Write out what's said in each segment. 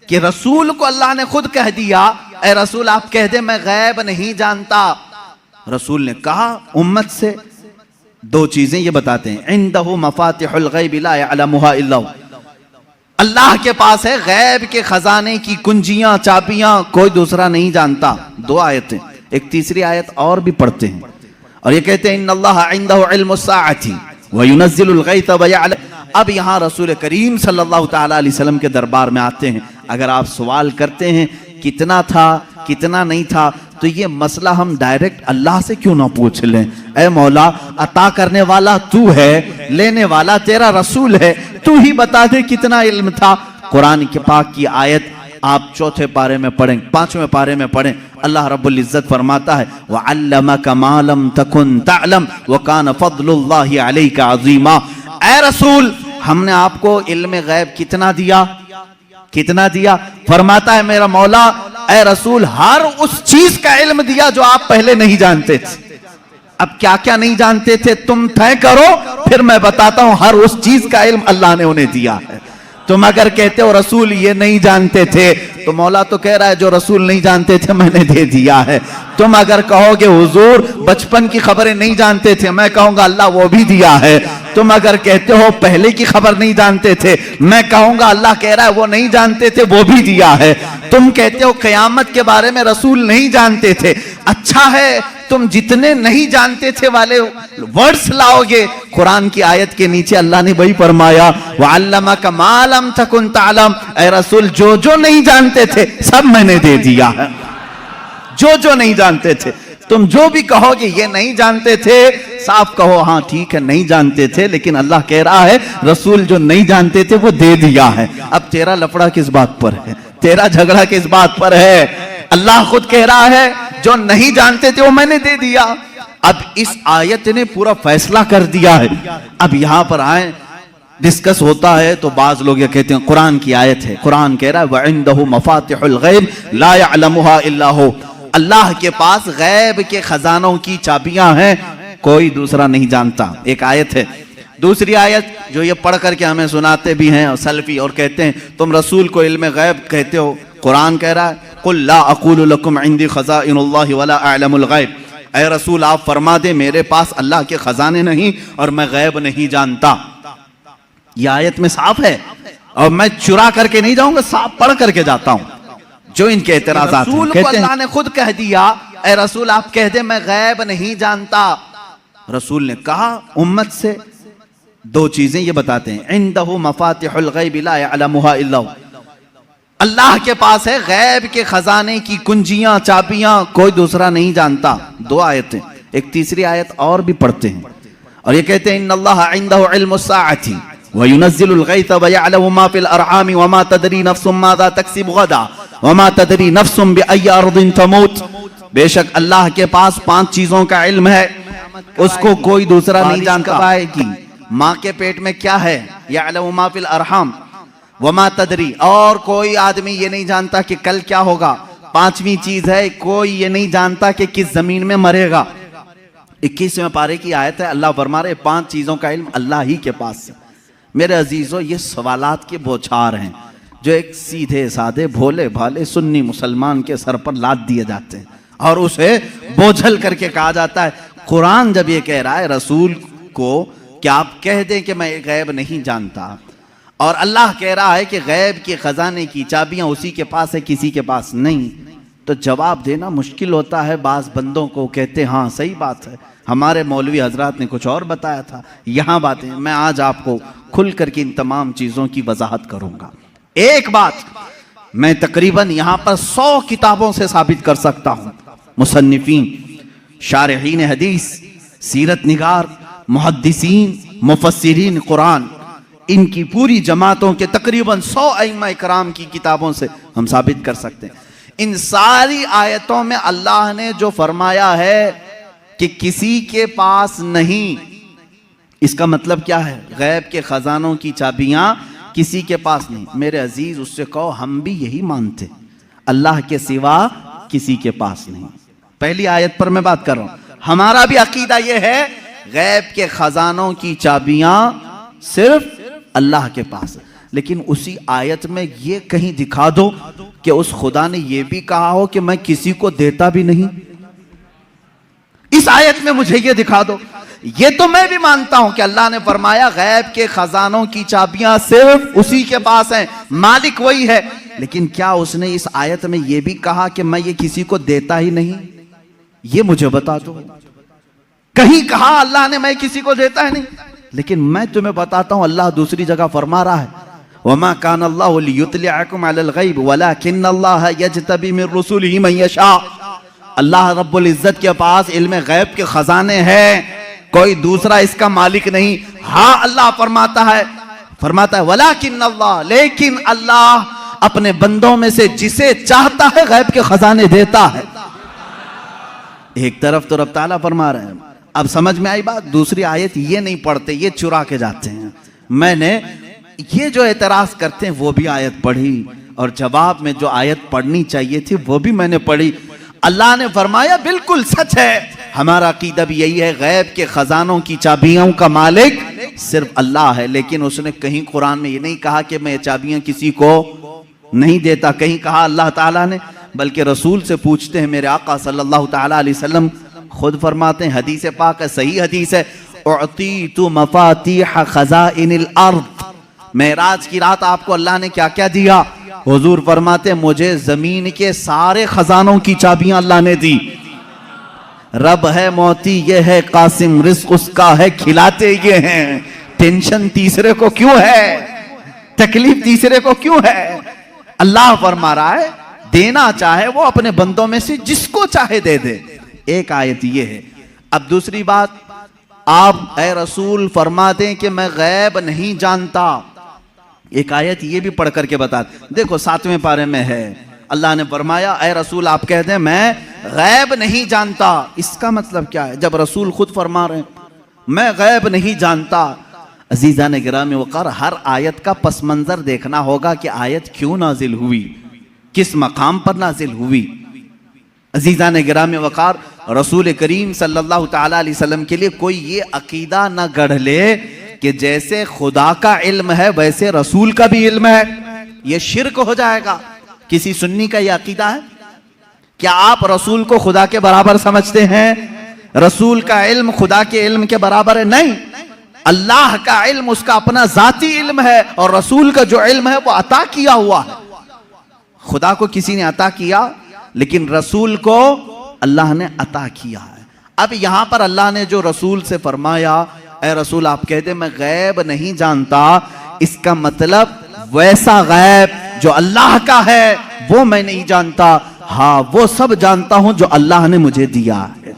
कि रसूल को अल्लाह ने खुद कह दिया, ए रसूल आप कह दे मैं गैब नहीं जानता। रसूल ने कहा उम्मत से दो चीजें ये बताते हैं, इंदहु मफातिहुल गैब ला यअलमुहा इल्ला हु, अल्लाह के पास है गैब के खजाने की कुंजियां चाबियां, कोई दूसरा नहीं जानता। दो आयतें, एक तीसरी आयत और भी पढ़ते हैं और ये कहते हैं इन्नल्लाह इंदहु इल्मुस्साअति व युनज़्ज़िलुल गैथ व यअलम। अब यहाँ रसूल करीम सल्लल्लाहु ताला अलैहि वसल्लम के दरबार में आते हैं। अगर आप सवाल करते हैं कितना था कितना नहीं था, तो ये मसला हम डायरेक्ट अल्लाह से क्यों ना पूछ लें। ऐ मौला, अता करने वाला तू है, लेने वाला तेरा रसूल है, तू ही बता दे कितना इल्म था। कुरान के पाक की आयत आप चौथे पारे में पढ़ें, पांचवें पारे में पढ़ें, अल्लाह रब्बुल इज्जत फरमाता है व अल्लमका मा लम तकुन तअलम व कान फज़लुल्लाहि अलैका अज़ीमा। ऐ रसूल, हमने आपको इल्म गैब कितना दिया, कितना दिया? फरमाता है मेरा मौला, ऐ रसूल हर उस चीज का इल्म दिया जो आप पहले नहीं जानते थे। अब क्या क्या नहीं जानते थे तुम तय करो, फिर मैं बताता हूं। हर उस चीज का इल्म अल्लाह ने उन्हें दिया है। तुम अगर कहते हो रसूल ये नहीं जानते थे, तो मौला तो कह रहा है जो रसूल नहीं जानते थे मैंने दे दिया है। तुम अगर कहोगे हुजूर बचपन की खबरें नहीं जानते थे, मैं कहूंगा अल्लाह वो भी दिया है। तुम अगर कहते हो पहले की खबर नहीं जानते थे, मैं कहूंगा अल्लाह कह रहा है वो नहीं जानते थे वो भी दिया है। तुम कहते हो क़यामत के बारे में रसूल नहीं जानते थे, अच्छा है तुम जितने नहीं जानते थे वाले वर्ड्स लाओगे, कुरान की आयत के नीचे अल्लाह ने वही फरमाया वअल्लमका मा लम तकुन तअलम। ऐ रसूल जो जो नहीं जानते थे सब मैंने दे दिया है, जो जो नहीं जानते थे। तुम जो भी कहोगे ये नहीं जानते थे, साफ कहो हाँ ठीक है नहीं जानते थे, लेकिन अल्लाह कह रहा है रसूल जो नहीं जानते थे वो दे दिया है। अब तेरा लफड़ा किस बात पर है, तेरा झगड़ा किस बात पर है? अल्लाह खुद कह रहा है जो नहीं जानते थे वो मैंने दे दिया। अब इस आयत ने पूरा फैसला कर दिया है। अब यहां पर आए, डिस्कस होता है तो बाज लोग ये कहते हैं कुरान की आयत है, कुरान कह रहा है वइंदहु मफातिहुल गैब ला यअलमुहा इल्ला हु, अल्लाह के पास गैब के खजानों की चाबियां हैं, कोई दूसरा नहीं जानता। एक आयत है। दूसरी आयत जो ये पढ़ करके हमें सुनाते भी हैं और सल्फी और कहते हैं तुम रसूल को इल्म गैब कहते हो, कुरान कह रहा है कुल ला अक़ूलु लकुम इंदी ख़ज़ाइनुल्लाहि वला अअलमुल गैब। ऐ रसूल आप फरमा दे मेरे पास अल्लाह के खजाने नहीं और मैं गैब नहीं जानता। यह आयत में साफ है और मैं चुरा करके नहीं जाऊंगा, साफ पढ़ करके जाता हूं। जो इनके एतराज़ात हैं, कहते हैं अल्लाह ने खुद कह दिया ऐ रसूल आप कह दे मैं गैब नहीं जानता। रसूल ने कहा उम्मत से दो चीजें ये बताते हैं, इंदहु मफातिहुल गैब ला यअलमुहा इल्ला हु, अल्लाह के पास है गैब के खजाने की कुंजियां चाबियां, कोई दूसरा नहीं जानता। दो आयतें, एक तीसरी आयत और भी पढ़ते हैं और ये कहते हैं इन्नल्लाह इंदहु इल्मुस्साअति व युनज़्ज़िलुल गैथ व यअलमु मा फिल अरहाम व मा तदरी नफ्सुम माज़ा तक्सिबु गदा व मा तदरी नफ्सुम बिअय्यि अर्दिन तमूत। बेशक अल्लाह के पास 5 चीजों का इल्म है, उसको कोई दूसरा नहीं जानता पाएगी। माँ के पेट में क्या है, यअलमु मा फिल अरहाम वमा तदरी, और कोई आदमी ये नहीं जानता कि कल क्या होगा। 5वीं चीज है कोई ये नहीं जानता कि किस जमीन में मरेगा। 21वें पारे की आयत है, अल्लाह फरमा रहे 5 चीजों का इल्म अल्लाह ही के पास है। मेरे अजीजों ये सवालात के बौछार हैं जो एक सीधे साधे भोले भाले सुन्नी मुसलमान के सर पर लाद दिए जाते हैं और उसे बोझल करके कहा जाता है। कुरान जब ये कह रहा है रसूल को कि आप कह दें कि मैं गैब नहीं जानता, और अल्लाह कह रहा है कि गैब के खजाने की चाबियां उसी के पास है किसी के पास नहीं, तो जवाब देना मुश्किल होता है। बाज बंदों को कहते हाँ सही बात है, हमारे मौलवी हजरात ने कुछ और बताया था, यहाँ बातें। मैं आज आपको खुल करके इन तमाम चीज़ों की वजाहत करूँगा। एक बात मैं तकरीबन यहाँ पर 100 किताबों से साबित कर सकता हूँ। मुसन्निफीन, शारहीन हदीस, सीरत निगार, मुहद्दिसीन, मुफस्सिरीन कुरान, इनकी पूरी जमातों के तकरीबन 100 अइम्मा इकराम की किताबों से हम साबित कर सकते हैं। इन सारी आयतों में अल्लाह ने जो फरमाया है कि किसी के पास नहीं, इसका मतलब क्या है? गैब के खजानों की चाबियां किसी के पास नहीं। मेरे अजीज उससे कहो हम भी यही मानते, अल्लाह के सिवा किसी के पास नहीं। पहली आयत पर मैं बात कर रहा हूं, हमारा भी अकीदा यह है गैब के खजानों की चाबियां सिर्फ अल्लाह के पास। लेकिन उसी आयत में ये कहीं दिखा दो कि उस खुदा ने ये भी कहा हो कि मैं किसी को देता भी नहीं। इस आयत में मुझे ये दिखा दो। ये तो मैं भी मानता हूं कि अल्लाह ने फरमाया गैब के खजानों की चाबियां सिर्फ उसी के पास हैं, मालिक वही है। लेकिन क्या उसने इस आयत में यह भी कहा कि मैं ये किसी को देता ही नहीं? ये मुझे बता दो। कहीं कहा अल्लाह ने मैं किसी को देता है नहीं? लेकिन मैं तुम्हें बताता हूं, अल्लाह दूसरी जगह फरमा रहा है, वमा कान अल्लाहु लियुत्लिअकुम अलल गैब वलाकिन्नल्लाह यज्तबी मिन रुसुलिही मन यशा। अल्लाह रब्बुल इज्जत के पास इल्म गैब के खजाने हैं, कोई दूसरा इसका मालिक नहीं। हाँ, अल्लाह फरमाता है वलाकिन्नल्लाह, लेकिन अल्लाह अपने बंदों में से जिसे चाहता है गैब के खजाने देता है। एक तरफ तो रब ताला फरमा रहे हैं, अब समझ में आई बात। दूसरी आयत ये नहीं पढ़ते, ये चुरा के जाते हैं। मैंने ये जो एतराज करते हैं वो भी आयत पढ़ी, और जवाब में जो आयत पढ़नी चाहिए थी वो भी मैंने पढ़ी। अल्लाह ने फरमाया बिल्कुल सच है, हमारा अकीदा भी यही है, गैब के खजानों की चाबियों का मालिक सिर्फ अल्लाह है। लेकिन उसने कहीं कुरान में ये नहीं कहा कि मैं ये चाबियां किसी को नहीं देता। कहीं कहा अल्लाह ताला ने, बल्कि रसूल से पूछते हैं। मेरे आका सल्लल्लाहु ताला अलैहि वसल्लम खुद फरमाते हैं, हदीस पाक है, सही हदीस है, उअतीतु मफातीह खज़ाइनिल अर्द। मेराज की रात आपको अल्लाह ने क्या क्या दिया? हुजूर फरमाते, मुझे जमीन के सारे खजानों की चाबियां अल्लाह ने दी। रब है मोती ये है कासिम, रिस्क उसका है खिलाते ये हैं। टेंशन तीसरे को क्यों है? तकलीफ तीसरे को क्यों है? अल्लाह फरमा रहा है देना चाहे वो अपने बंदों में से जिसको चाहे दे दे। एक आयत ये है। अब दूसरी बात, आप ए रसूल फरमा दें कि मैं गैब नहीं जानता। एक आयत ये भी पढ़ करके बता। देखो 7वें पारे में है, अल्लाह ने फरमाया ए रसूल आप कह दें मैं गैब नहीं जानता। इसका मतलब क्या है? जब रसूल खुद फरमा रहे हैं मैं गैब नहीं जानता। अजीज़ान गिरामी वक़ार, हर आयत का पस मंज़र देखना होगा कि आयत क्यों नाजिल हुई, किस मकाम पर नाजिल हुई। अजीज़ान गिरामी वक़ार, रसूल करीम सल्लल्लाहु ताला अलैहि वसल्लम के लिए कोई ये अकीदा न गढ़ ले कि जैसे खुदा का इल्म है वैसे रसूल का भी इल्म है। ये शिर्क हो जाएगा। किसी सुन्नी का यह अकीदा है? क्या आप रसूल को खुदा के बराबर समझते हैं? रसूल का इल्म खुदा के इल्म के बराबर है? नहीं। अल्लाह का इल्म उसका अपना जाती इल्म है, और रसूल का जो इल्म है वो अता किया हुआ है। खुदा को किसी ने अता किया, लेकिन रसूल को अल्लाह ने अता किया है। अब यहां पर अल्लाह ने जो रसूल से फरमाया ए रसूल आप कह दे मैं गैब नहीं जानता, इसका मतलब वैसा गैब जो अल्लाह का है वो मैं नहीं जानता। हाँ, वो सब जानता हूं जो अल्लाह ने मुझे दिया है।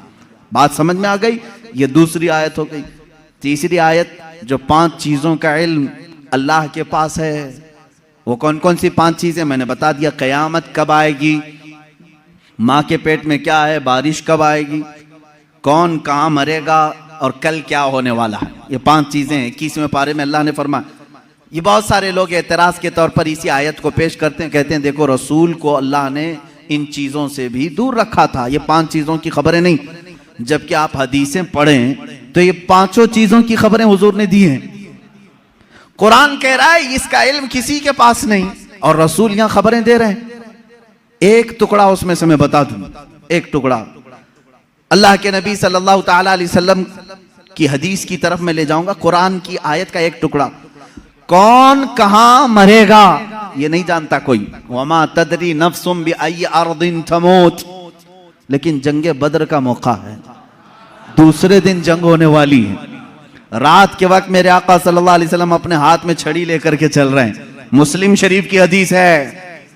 बात समझ में आ गई? ये दूसरी आयत हो गई। तीसरी आयत, जो 5 चीजों का इल्म अल्लाह के पास है, वो कौन कौन सी 5 चीजें मैंने बता दिया। कयामत कब आएगी, माँ के पेट में क्या है, बारिश कब आएगी, कौन कहाँ मरेगा, और कल क्या होने वाला है। ये 5 चीजें 21वें पारे में अल्लाह ने फरमाया। ये बहुत सारे लोग एतराज के तौर पर इसी आयत को पेश करते हैं, कहते हैं देखो रसूल को अल्लाह ने इन चीजों से भी दूर रखा था, ये 5 चीजों की खबरें नहीं। जबकि आप हदीसें पढ़ें तो ये 5 चीजों की खबरें हुजूर ने दी हैं। कुरान कह रहा है इसका इल्म किसी के पास नहीं, और रसूल यहां खबरें दे रहे हैं। एक टुकड़ा उसमें से मैं बता दूं, एक टुकड़ा अल्लाह के नबी सल्लल्लाहु ताला अलैहि वसल्लम की हदीस की तरफ मैं ले जाऊंगा। कुरान की आयत का एक टुकड़ा, कौन कहां मरेगा ये नहीं जानता कोई। वमा तदरी नफ्सुम बिअय्यि अर्दिन तमूत। लेकिन जंगे बद्र का मौका है, दूसरे दिन जंग होने वाली है। रात के वक्त मेरे आका सल्लल्लाहु अलैहि वसल्लम अपने हाथ में छड़ी लेकर के चल रहे हैं। मुस्लिम शरीफ की हदीस है,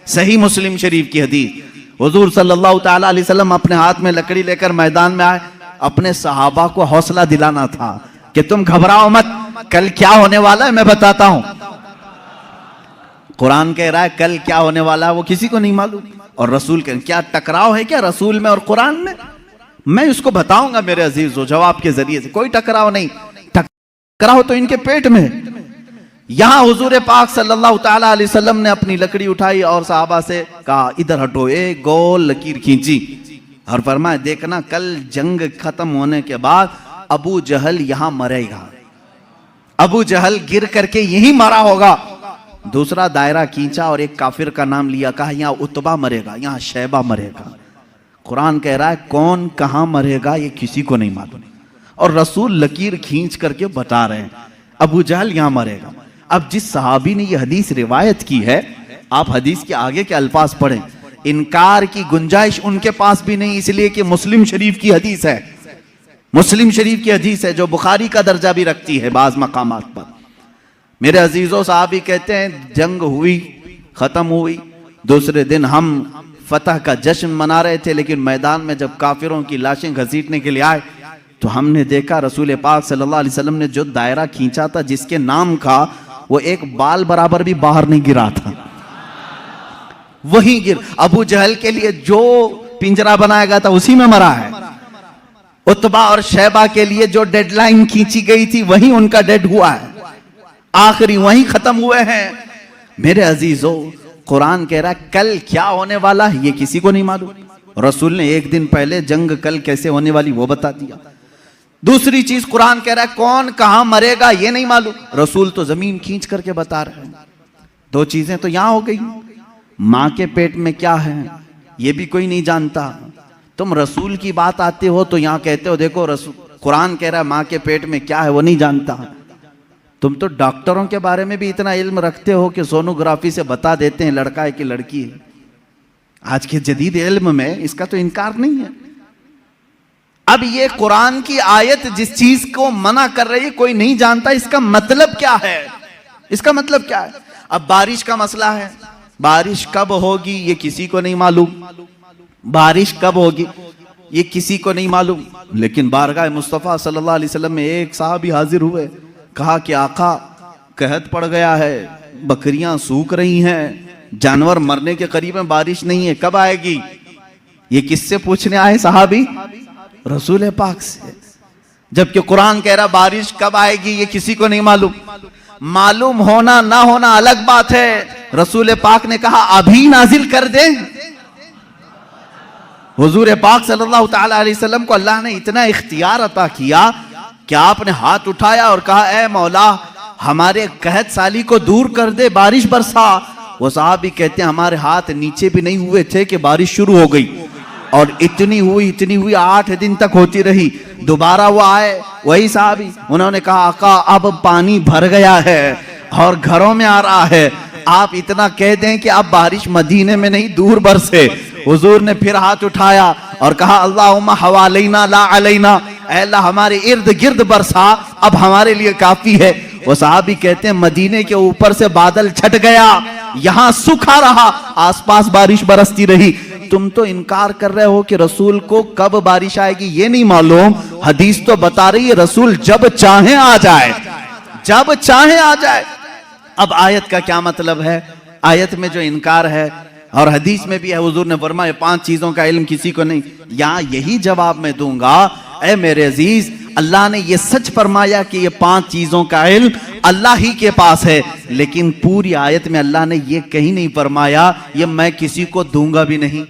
सही मुस्लिम शरीफ की हदीस। हुजूर सल्लल्लाहु ताला अलैहि वसल्लम अपने हाथ में लकड़ी लेकर मैदान में आए। अपने सहाबा को हौसला दिलाना था कि तुम घबराओ मत, कल क्या होने वाला है मैं बताता हूं। कुरान कह रहा है कल क्या होने वाला है वो किसी को नहीं मालूम। और रसूल कह क्या टकराव है क्या रसूल में और कुरान में? मैं उसको बताऊंगा मेरे अजीजों जवाब के जरिए से। कोई टकराव नहीं, टकराव तो इनके पेट में। यहां हुजूर पाक सल्लल्लाहु ताला अलैहि वसल्लम ने अपनी लकड़ी उठाई और सहाबा से कहा इधर हटो, एक गोल लकीर खींची और फरमाया देखना कल जंग खत्म होने के बाद अबू जहल यहां मरेगा, अबू जहल गिर करके यहीं मरा होगा। दूसरा दायरा खींचा और एक काफिर का नाम लिया, कहा यहाँ उतबा मरेगा, यहाँ शैबा मरेगा। कुरान कह रहा है कौन कहाँ मरेगा ये किसी को नहीं मालूम, और रसूल लकीर खींच करके बता रहे हैं अबू जहल यहाँ मरेगा। अब जिस सहाबी ने ये हदीस रिवायत की है, आप हदीस के आगे के अल्फाज पढ़ें, इनकार की गुंजाइश उनके पास भी नहीं, इसलिए कि मुस्लिम शरीफ की हदीस है, मुस्लिम शरीफ की हदीस है जो बुखारी का दर्जा भी रखती है बाज मकामात पर। मेरे अजीजों साहबी कहते हैं जंग हुई, खत्म हुई, दूसरे दिन हम फतह का जश्न मना रहे थे, लेकिन मैदान में जब काफिरों की लाशें घसीटने के लिए आए तो हमने देखा रसूल पाक सल्लल्लाहु अलैहि वसल्लम ने जो दायरा खींचा था जिसके नाम का, वो एक बाल बराबर भी बाहर नहीं गिरा था, वहीं गिर। अबू जहल के लिए जो पिंजरा बनाया गया था उसी में मरा है। उतबा और शैबा के लिए जो डेडलाइन खींची गई थी वहीं उनका डेड हुआ है, आखिरी वहीं खत्म हुए हैं। मेरे अजीजों, कुरान कह रहा है कल क्या होने वाला है ये किसी को नहीं मालूम, रसूल ने एक दिन पहले जंग कल कैसे होने वाली वो बता दिया। दूसरी चीज कुरान कह रहा है कौन कहां मरेगा ये नहीं मालूम, रसूल तो जमीन खींच करके बता रहे हैं। दो चीजें तो यहां हो गई, मां के पेट में क्या है ये भी कोई नहीं जानता, तुम रसूल की बात आते हो तो यहां कहते हो देखो रसूल, कुरान कह रहा है मां के पेट में क्या है वो नहीं जानता। तुम तो डॉक्टरों के बारे में भी इतना इल्म रखते हो कि सोनोग्राफी से बता देते हैं लड़का है कि लड़की है। आज के जदीद इल्म में इसका तो इनकार नहीं है। अब ये कुरान की आयत जिस चीज को मना कर रही है कोई नहीं जानता, इसका मतलब क्या है, इसका मतलब क्या है। अब बारिश का मसला है, बारिश कब होगी ये किसी को नहीं मालूम, बारिश कब होगी ये किसी को नहीं मालूम। लेकिन बारगाह मुस्तफ़ा सल्लल्लाहु अलैहि वसल्लम में एक साहबी हाजिर हुए, कहा कि आका कहत पड़ गया है, बकरियां सूख रही हैं, जानवर मरने के करीब में, बारिश नहीं है, कब आएगी। ये किससे पूछने आए साहबी, रसूल पाक से। जबकि कुरान कह रहा बारिश कब आएगी ये किसी को नहीं मालूम। मालूम होना ना होना अलग बात है, रसूल पाक ने कहा अभी नाजिल कर दे। हुजूर पाक सल्लल्लाहु ताला अलैहि वसल्लम को अल्लाह ने इतना इख्तियार अता किया कि आपने हाथ उठाया और कहा ए मौला हमारे कहत साली को दूर कर दे, बारिश बरसा। वो साहबी कहते हैं हमारे हाथ नीचे भी नहीं हुए थे कि बारिश शुरू हो गई, और इतनी हुई 8 दिन तक होती रही। दोबारा वो आए वही साहबी, उन्होंने कहा आका अब पानी भर गया है और घरों में आ रहा है, आप इतना कह दें कि अब बारिश मदीने में नहीं दूर बरसे। हुजूर ने फिर हाथ उठाया और कहा अल्लाहुम्मा हवालैना ला अलैना, ऐ अल्लाह हमारे इर्द गिर्द बरसा, अब हमारे लिए काफी है। वो साहबी कहते हैं मदीने के ऊपर से बादल छट गया, यहां सूखा रहा, आसपास बारिश बरसती रही। तुम तो इनकार कर रहे हो कि रसूल को कब बारिश आएगी ये नहीं मालूम, हदीस तो बता रही है रसूल जब चाहे आ जाए, जब चाहे आ जाए। अब आयत का क्या मतलब है, आयत में जो इनकार है और हदीस में भी है, हुजूर ने फरमाया 5 चीजों का इल्म किसी को नहीं। यहां यही जवाब मैं दूंगा, ऐ मेरे अजीज अल्लाह ने ये सच फरमाया कि ये 5 चीजों का इल्म अल्लाह ही के पास है, लेकिन पूरी आयत में अल्लाह ने ये कहीं नहीं फरमाया ये मैं किसी को दूंगा भी नहीं।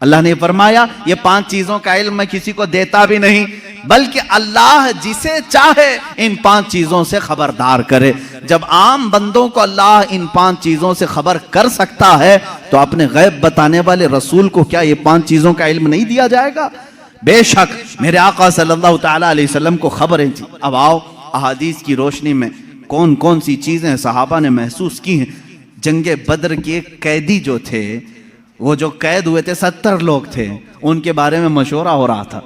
अल्लाह ने फरमाया ये 5 चीजों का इल्म मैं किसी को देता भी नहीं, बल्कि अल्लाह जिसे चाहे इन 5 चीजों से खबरदार करे। जब आम बंदों को अल्लाह इन 5 चीजों से खबर कर सकता है तो अपने गैब बताने वाले रसूल को क्या ये 5 चीजों का इल्म नहीं दिया जाएगा। बेशक मेरे आका सल्लल्लाहु ताला अलैहि वसल्लम को खबरें थी। अब आओ अहादीस की रोशनी में कौन कौन सी चीजें सहाबा ने महसूस की हैं। जंगे बद्र के कैदी जो थे, वो जो कैद हुए थे 70 लोग थे, उनके बारे में मशवरा हो रहा था।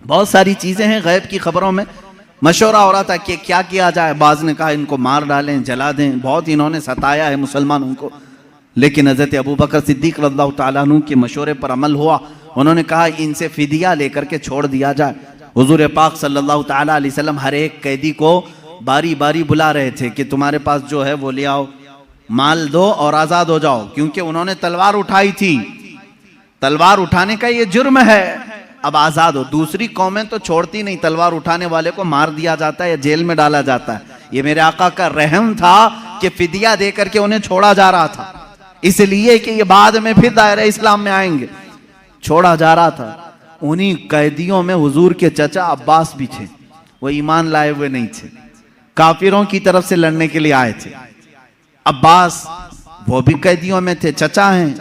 बहुत सारी चीजें हैं गैब की खबरों में, मशवरा हो रहा था कि क्या किया जाए। बाज ने कहा इनको मार डालें, जला दें, बहुत इन्होंने सताया है मुसलमानों को। लेकिन हजरत अबू बकर सिद्दीक रज़ियल्लाहु ताला अन्हु के मशवरे पर अमल हुआ, उन्होंने कहा इनसे फिदिया लेकर के छोड़ दिया जाए। हुजूर पाक सल्लल्लाहु ताला अलैहि वसल्लम हर एक कैदी को बारी बारी बुला रहे थे कि तुम्हारे पास जो है वो ले आओ, माल दो और आजाद हो जाओ, क्योंकि उन्होंने तलवार उठाई थी, तलवार उठाने का ये जुर्म है, अब आजाद हो। दूसरी कौमें तो छोड़ती नहीं, तलवार उठाने वाले को मार दिया जाता है या जेल में डाला जाता है। ये मेरे आका का रहम था कि फिदिया दे करके उन्हें छोड़ा जा रहा था, इसलिए कि ये बाद में फिर दायरे इस्लाम में आएंगे, छोड़ा जा रहा था। उन्हीं कैदियों में हुजूर के चचा अब्बास भी थे, वो ईमान लाए हुए नहीं थे, काफिरों की तरफ से लड़ने के लिए आए थे। अब्बास वो भी कैदियों में थे, चचा हैं।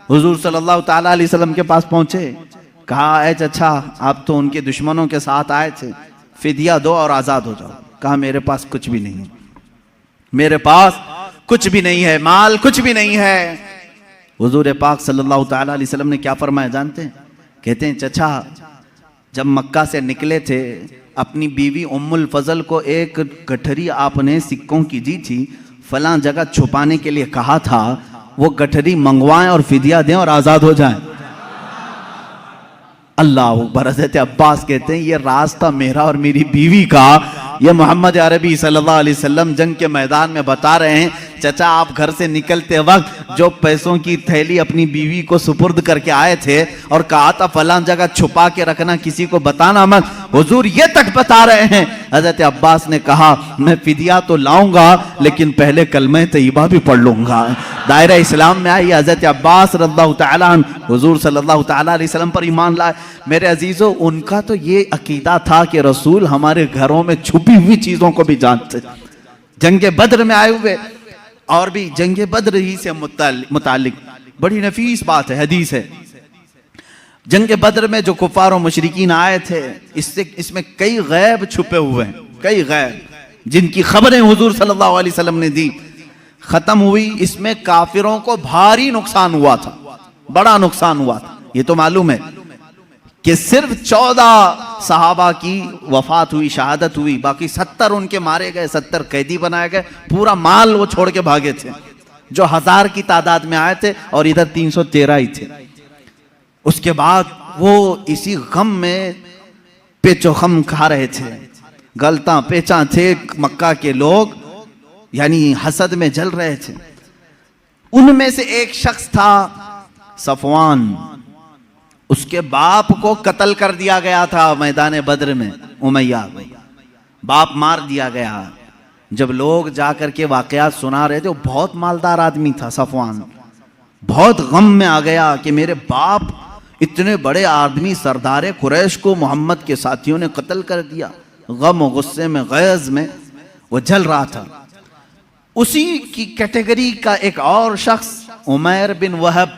हुजूर सल्लल्लाहु ताला अलैहि वसल्लम के पास पहुंचे, कहा ए चचा आप तो उनके दुश्मनों के साथ आए थे, फिदिया दो और आजाद हो जाओ। कहा मेरे पास कुछ भी नहीं है, मेरे पास कुछ भी नहीं है, माल कुछ भी नहीं है। हुजूर पाक सल्लल्लाहु ताला अलैहि वसल्लम ने क्या फरमाया जानते हैं? कहते हैं चचा जब मक्का से निकले थे अपनी बीवी उम्मुल फजल को एक गठरी आपने सिक्कों की दी थी, फलां जगह छुपाने के लिए कहा था, वो गठरी मंगवाएं और फिदिया दें और आजाद हो जाएं। अल्लाह अकबर। हज़रत अब्बास कहते हैं ये राज था मेरा और मेरी बीवी का, ये मोहम्मद अरबी सल्लल्लाहु अलैहि वसल्लम जंग के मैदान में बता रहे हैं। चचा आप घर से निकलते वक्त जो पैसों की थैली अपनी बीवी को सुपुर्द करके आए थे और कहा था फलां जगह छुपा के रखना, किसी को बताना मत, हुजूर ये तक बता रहे हैं। हज़रत अब्बास ने कहा मैं फिदिया तो लाऊंगा लेकिन पहले कलमे तैयबा भी पढ़ लूंगा। दायरा इस्लाम में आई हज़रत अब्बास रज़ियल्लाहु ताला अन्हु हुजूर सल्लल्लाहु ताला अलैहि वसल्लम पर ईमान लाए। मेरे अजीजों उनका तो ये अकीदा था कि रसूल हमारे घरों में छुपी हुई चीजों को भी जानते। जंगे बद्र में आए हुए और भी जंगे बद्र ही से मुतालिक बड़ी नफीस बात है, हदीस है। जंगे बद्र में जो कुफार और मुशरिकीन आए थे इसमें कई गैब छुपे हुए हैं, कई गैब जिनकी खबरें हुजूर सल्लल्लाहु अलैहि वसल्लम ने दी। खत्म हुई, इसमें काफिरों को भारी नुकसान हुआ था, बड़ा नुकसान हुआ था। ये तो मालूम है कि सिर्फ 14 सहाबा की वफात हुई, शहादत हुई, बाकी 70 उनके मारे गए, 70 कैदी बनाए गए, पूरा माल वो छोड़ के भागे थे जो 1000 की तादाद में आए थे और इधर 313 ही थे। उसके बाद वो इसी गम में पेचो खम खा रहे थे, गलता पेचा थे मक्का के लोग, यानी हसद में जल रहे थे। उनमें से एक शख्स था सफवान, उसके बाप को कत्ल कर दिया गया था मैदान बद्र में, उमैया बाप मार दिया गया। जब लोग जाकर के वाकयात सुना रहे थे, वो बहुत मालदार आदमी था सफवान, बहुत गम में आ गया कि मेरे बाप इतने बड़े आदमी सरदार कुरैश को मोहम्मद के साथियों ने कत्ल कर दिया। गम और गुस्से में गैज में वो जल रहा था। उसी की कैटेगरी का एक और शख्स उमैर बिन वहब,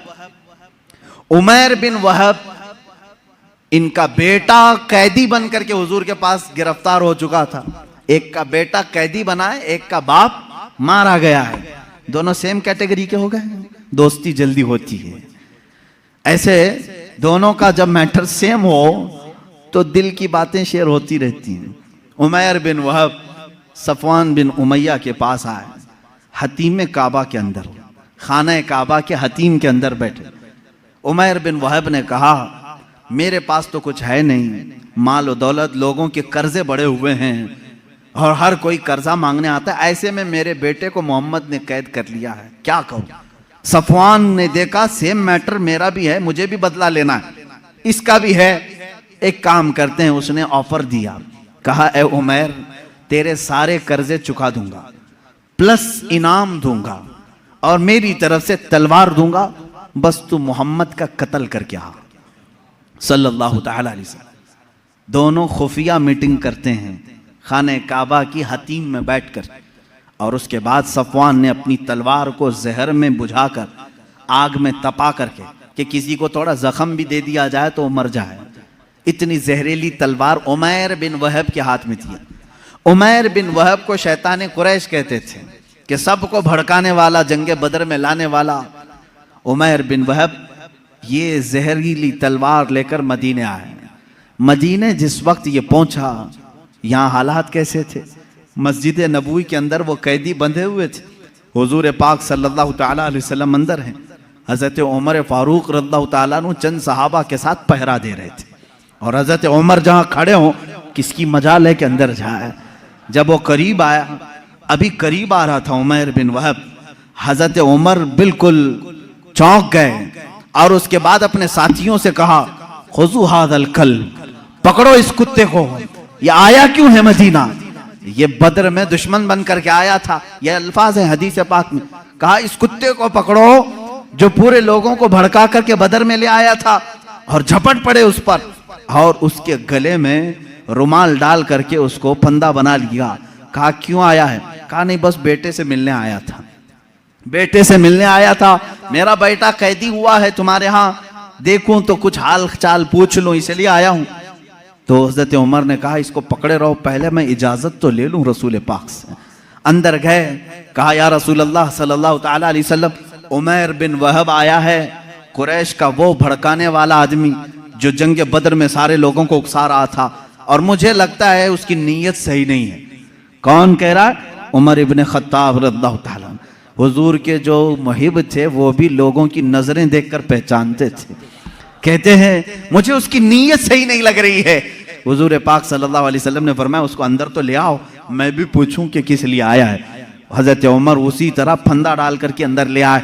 उमैर बिन वहब इनका बेटा कैदी बन करके हुजूर के पास गिरफ्तार हो चुका था। एक का बेटा कैदी बना है, एक का बाप मारा गया है, दोनों सेम कैटेगरी के हो गए। दोस्ती जल्दी होती है ऐसे, दोनों का जब मैटर सेम हो तो दिल की बातें शेयर होती रहती हैं। उमैर बिन वहब सफवान बिन उमैया के पास आए, हतीम काबा के अंदर, खाना काबा के हतीम के अंदर बैठे। उमैर बिन वहब ने कहा मेरे पास तो कुछ है नहीं, माल और दौलत, लोगों के कर्जे बड़े हुए हैं और हर कोई कर्जा मांगने आता है, ऐसे में मेरे बेटे को मोहम्मद ने कैद कर लिया है, क्या करूं। सफवान ने देखा सेम मैटर मेरा भी है, मुझे भी बदला लेना है, इसका भी है, एक काम करते हैं। उसने ऑफर दिया, कहा ए उमैर तेरे सारे कर्जे चुका दूंगा, प्लस इनाम दूंगा और मेरी तरफ से तलवार दूंगा, बस तू मोहम्मद का कत्ल करके आ। सल्लल्लाहु ताला अलैहि वसल्लम दोनों खुफिया मीटिंग करते हैं खाने काबा की हतीम में बैठकर, और उसके बाद सफवान ने अपनी तलवार को जहर में बुझाकर आग में तपा करके कि किसी को थोड़ा जख्म भी दे दिया जाए तो वो मर जाए, इतनी जहरीली तलवार उमैर बिन वहब के हाथ में थी। उमैर बिन वहब को शैतान कुरैश कहते थे कि सबको भड़काने वाला, जंगे बदर में लाने वाला। उमैर बिन वहब ये जहरीली तलवार लेकर मदीने आए। मदीने जिस वक्त ये पहुंचा, यहाँ हालात कैसे थे? मस्जिद नबवी के अंदर वो कैदी बंधे हुए थे, हुजूर पाक सल्लल्लाहु ताला अलैहि वसल्लम अंदर हैं, हज़रत उमर फारूक रज़ियल्लाहु ताला अन्हु चंद सहाबा के साथ पहरा दे रहे थे, और हज़रत उमर जहाँ खड़े हों किसकी मजाल है कि अंदर जाए। जब वो करीब आया, अभी करीब आ रहा था उमैर बिन वहब, हज़रत उमर बिल्कुल चौंक गए और उसके बाद अपने साथियों से कहा खुजू हादल कल, पकड़ो इस कुत्ते को, ये आया क्यों है मदीना, ये बद्र में दुश्मन बन करके आया था, ये अल्फाज है हदीस पाक में। कहा इस कुत्ते को पकड़ो जो पूरे लोगों को भड़का करके बद्र में ले आया था, और झपट पड़े उस पर और उसके गले में रुमाल डाल करके उसको फंदा बना लिया। कहा क्यों आया है? कहा नहीं बस बेटे से मिलने आया था। बेटे से मिलने आया था, मेरा बेटा कैदी हुआ है तुम्हारे यहाँ, देखूं तो कुछ हाल चाल पूछ लूं, इसलिए आया हूं। तो हजरत उमर ने कहा इसको पकड़े रहो, पहले मैं इजाजत तो ले लूं रसूल पाक से। अंदर गए, कहा या रसूल अल्लाह सल्लल्लाहु ताला अलैहि वसल्लम, उमैर बिन वहब आया है, कुरैश का वो भड़काने वाला आदमी जो जंग बदर में सारे लोगों को उकसा रहा था, और मुझे लगता है उसकी नीयत सही नहीं है। कौन कह रहा है? उमर इब्न खत्ताब रज़ियल्लाहु ताला। हुजूर के जो मुहिब थे वो भी लोगों की नजरें देखकर पहचानते थे। कहते हैं मुझे उसकी नीयत सही नहीं लग रही है। हुजूर पाक सल्लल्लाहु अलैहि वसल्लम ने फरमाया उसको अंदर तो ले आओ, मैं भी पूछूं कि किस लिए आया है। हजरत उमर उसी तरह फंदा डाल करके अंदर ले आए।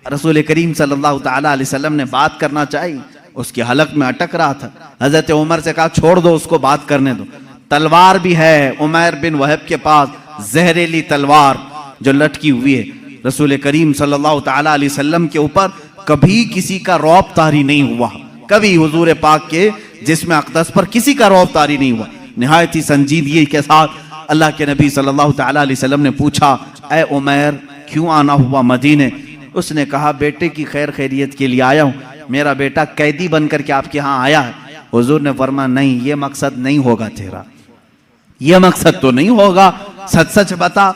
रसूल करीम सल्लल्लाहु ताला अलैहि वसल्लम ने बात करना चाहिए, उसकी हलक में अटक रहा था। हजरत उमर से कहा छोड़ दो उसको, बात करने दो। तलवार भी है उमैर बिन वहब के पास, जहरीली तलवार जो लटकी हुई है। रसूल करीम सल्लल्लाहु ताला अलैहि वसल्लम के ऊपर कभी किसी का रौब तारी नहीं हुआ, कभी हुजूर पाक के जिस्म अक़दस पर किसी का रौब तारी नहीं हुआ। निहायत ही संजीदगी के साथ अल्लाह के नबी सल्लल्लाहु ताला अलैहि वसल्लम ने पूछा, ए उमैर क्यों आना हुआ मदीने? उसने कहा बेटे की खैर खैरियत के लिए आया हूँ, मेरा बेटा कैदी बनकर के आपके यहाँ आया है। हुजूर ने फरमाया नहीं, ये मकसद नहीं होगा तेरा, ये मकसद तो नहीं होगा, सच सच बता।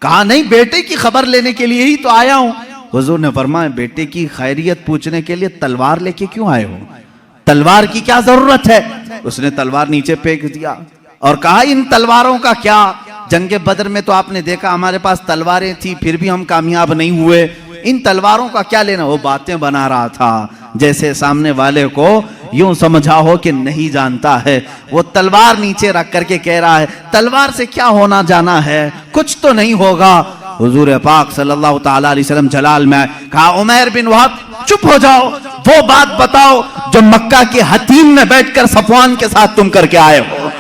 कहा नहीं, बेटे की खबर लेने के लिए ही तो आया हूं। हुजूर ने फरमाया बेटे की खैरियत पूछने के लिए तलवार लेके क्यों आए हो? तलवार की क्या जरूरत है? उसने तलवार नीचे फेंक दिया और कहा इन तलवारों का क्या? जंगे बदर में तो आपने देखा हमारे पास तलवारें थी, फिर भी हम कामयाब नहीं हुए, इन तलवारों का क्या लेना? वो बातें बना रहा था जैसे सामने वाले को यूं समझा हो कि नहीं जानता है। वो तलवार नीचे रख करके कह रहा है तलवार से क्या होना जाना है, कुछ तो नहीं होगा। हुजूर पाक सल्लल्लाहु ताला अलैहि वसल्लम जलाल में कहा उमैर बिन वहब चुप हो जाओ, वो बात बताओ जो मक्का के हतीम में बैठकर सफवान के साथ तुम करके आए हो।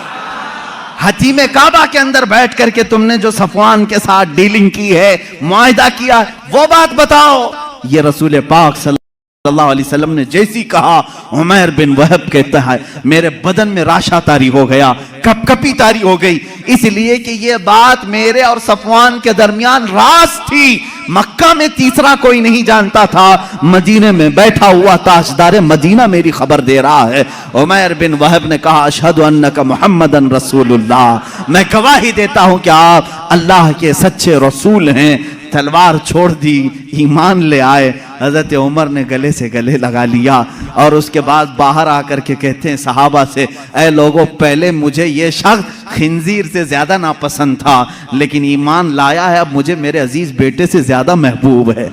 हतीम काबा के अंदर बैठ करके तुमने जो सफवान के साथ डीलिंग की है, मुआहिदा किया, वो बात बताओ। ये रसूल पाक सल्लल्लाहु अलैहि वसल्लम ने जैसी कहा, उमैर बिन वहब कहता है मेरे बदन में राशा तारी हो गया, कपकपी तारी हो गई, इसलिए कि ये बात मेरे और सफवान के दरमियान राज थी। मक्का में तीसरा कोई नहीं जानता था, मदीने में बैठा हुआ ताजदार मदीना मेरी खबर दे रहा है। उमैर बिन वहब ने कहा अशहदु अन्नका मुहम्मदन रसूलुल्लाह, मैं गवाही देता हूं कि आप अल्लाह के सच्चे रसूल हैं। तलवार छोड़ दी, ईमान ले आए। हजरत उमर ने गले से गले लगा लिया और उसके बाद बाहर आकर के कहते हैं सहाबा से, ऐ लोगों पहले मुझे ये शख्स खिंजीर से ज्यादा नापसंद था, लेकिन ईमान लाया है, अब मुझे मेरे अजीज बेटे से ज्यादा महबूब है।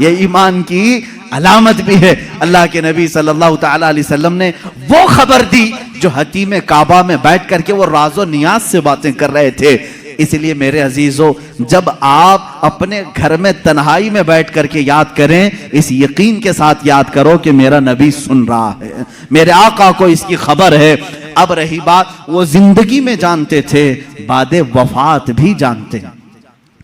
ये ईमान की अलामत भी है। अल्लाह के नबी सल्लल्लाहु ताला अलैहि वसल्लम ने वो खबर दी जो हतीम काबा में बैठ करके वो राज़ो नियाज से बातें कर रहे थे। इसलिए मेरे अजीजों, जब आप अपने घर में तन्हाई में बैठ करके याद करें, इस यकीन के साथ याद करो कि मेरा नबी सुन रहा है, मेरे आका को इसकी खबर है। अब रही बात, वो जिंदगी में जानते थे, बादे वफात भी जानते हैं।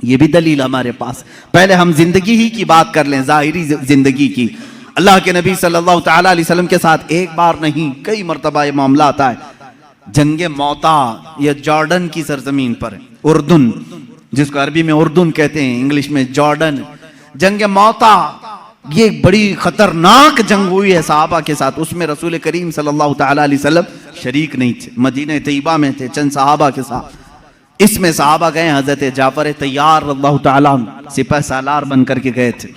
ये भी दलील हमारे पास। पहले हम जिंदगी ही की बात कर लें, जाहिरी जिंदगी की। अल्लाह के नबी सल्लल्लाहु ताला अलैहि वसल्लम के साथ एक बार नहीं कई मरतबा ये मामला आता है। जंगे मौता ये जॉर्डन की सरजमीन पर है, उर्दुन, जिसको अरबी में उर्दुन कहते हैं, इंग्लिश में जॉर्डन। जंगे मौता ये बड़ी खतरनाक जंग हुई है सहाबा के साथ। उसमें रसूल करीम सल्लल्लाहु ताला अलैहि वसल्लम शरीक नहीं थे, मदीने तैयबा में थे चंद सहाबा के साथ। इसमें सहाबा गए, हजरत जाफर तैयार रज़ियल्लाहु ताला सिपह सालार बन करके गए थे।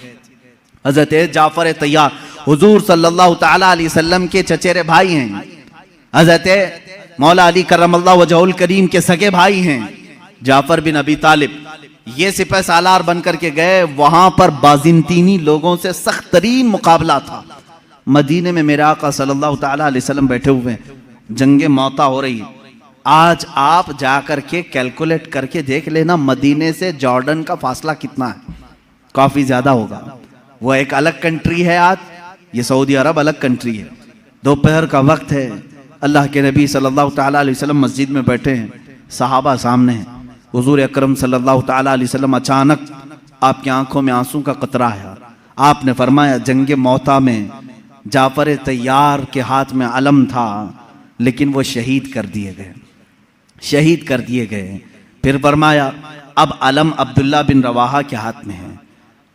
हजरत जाफर तैयार हुजूर सल्लल्लाहु ताला अलैहि वसल्लम के चचेरे भाई हैं, हजरत मौला अली करमल्लाहु वजहुल करीम के सगे भाई हैं जाफर बिन अबी तालिब। ये सिपह सालार बन करके गए, वहां पर बाजिंतीनी लोगों से सख्त तरीन मुकाबला था। मदीने में मेरे आका सल्लल्लाहु ताला अलैहि वसल्लम बैठे हुए हैं, जंगे मौता हो रही है। आज आप जाकर के कैलकुलेट करके देख लेना मदीने से जॉर्डन का फासला कितना है, काफी ज्यादा होगा। वो एक अलग कंट्री है, आज ये सऊदी अरब अलग कंट्री है। दोपहर का वक्त है, अल्लाह के नबी सल्लल्लाहु ताला अलैहि वसल्लम मस्जिद में बैठे हैं, सहाबा सामने हैं। हुजूर अकरम सल्लल्लाहु ताला अलैहि वसल्लम अचानक आपकी आंखों में आंसू का कतरा है। आपने फरमाया जंगे मौता में जाफर तैयार के हाथ में अलम था, लेकिन वो शहीद कर दिए गए, शहीद कर दिए गए। फिर फरमाया अब अलम अब्दुल्ला बिन रवाहा के हाथ में है,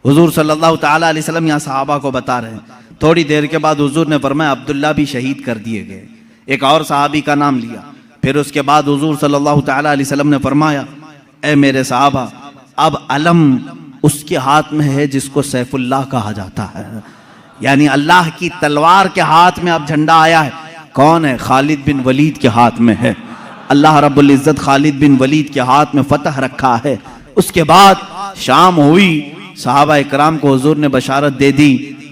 हुजूर सल्लल्लाहु ताला अलैहि वसल्लम यहाँ सहाबा को बता रहे हैं। थोड़ी देर के बाद हुजूर ने फरमाया अब्दुल्ला भी शहीद कर दिए गए। एक और सहाबी का नाम लिया। फिर उसके बाद हुजूर सल्लल्लाहु ताला अलैहि वसल्लम ने फरमाया, ए मेरे सहाबा, अब अलम उसके हाथ में है जिसको सैफुल्लाह कहा जाता है, यानी अल्लाह की तलवार के हाथ में अब झंडा आया है। कौन है? खालिद बिन वलीद के हाथ में है। अल्लाह रब्बुल इज्जत खालिद बिन वलीद के हाथ में फतह रखा है। उसके बाद शाम हुई, सहाबा इकराम को हुजूर ने बशारत दे दी,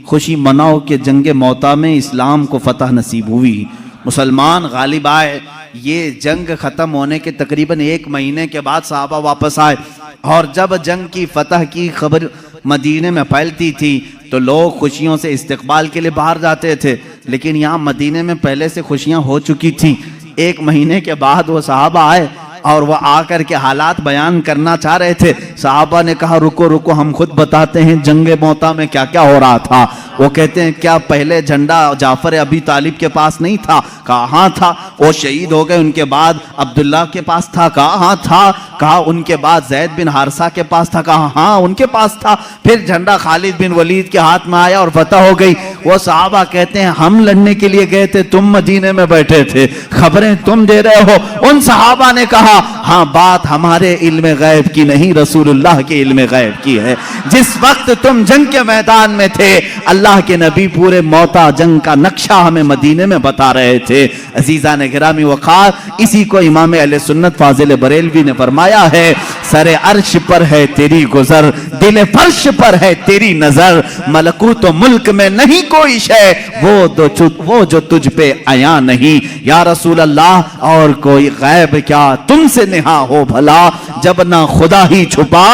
खुशी मनाओ कि जंग मौता में इस्लाम को फतह नसीब हुई, मुसलमान गालिब आए। ये जंग ख़त्म होने के तकरीबन 1 महीने के बाद सहाबा वापस आए, और जब जंग की फतह की खबर मदीने में फैलती थी तो लोग खुशियों से इस्तकबाल के लिए बाहर जाते थे, लेकिन यहाँ मदीने में पहले से खुशियाँ हो चुकी थी। 1 महीने के बाद वो सहाबा आए और वह आकर के हालात बयान करना चाह रहे थे। सहाबा ने कहा रुको रुको, हम खुद बताते हैं जंग मौता में क्या क्या हो रहा था। वो कहते हैं क्या पहले झंडा जाफर अबी तालिब के पास नहीं था? कहा हाँ था। वो शहीद हो गए, उनके बाद अब्दुल्ला के पास था? कहा हाँ था। कहा उनके बाद जैद बिन हारसा के पास था? कहा हाँ उनके पास था। फिर झंडा खालिद बिन वलीद के हाथ में आया और फतह हो गई। वो सहाबा कहते हैं हम लड़ने के लिए गए थे, तुम मदीने में बैठे थे, खबरें तुम दे रहे हो। उन सहाबा ने कहा हाँ बात हमारे इल्म गैब की नहीं, रसूलुल्लाह के इल्म गैब की है। जिस वक्त तुम जंग के मैदान में थे, अल्लाह के नबी पूरे मौता जंग का नक्शा हमें मदीने में बता रहे थे। अजीजा ने गिरामी वक़ार, इसी को इमाम अहले सुन्नत फाजिल बरेलवी ने फरमाया है, सरे अर्श पर है तेरी गुजर, दिल फर्श पर है तेरी नजर, मलकूत मुल्क में नहीं कोई शय, वो जो तुझ पे आया नहीं। या रसूल अल्लाह और कोई गैब क्या तुमसे नेहा हो भला, जब ना खुदा ही छुपा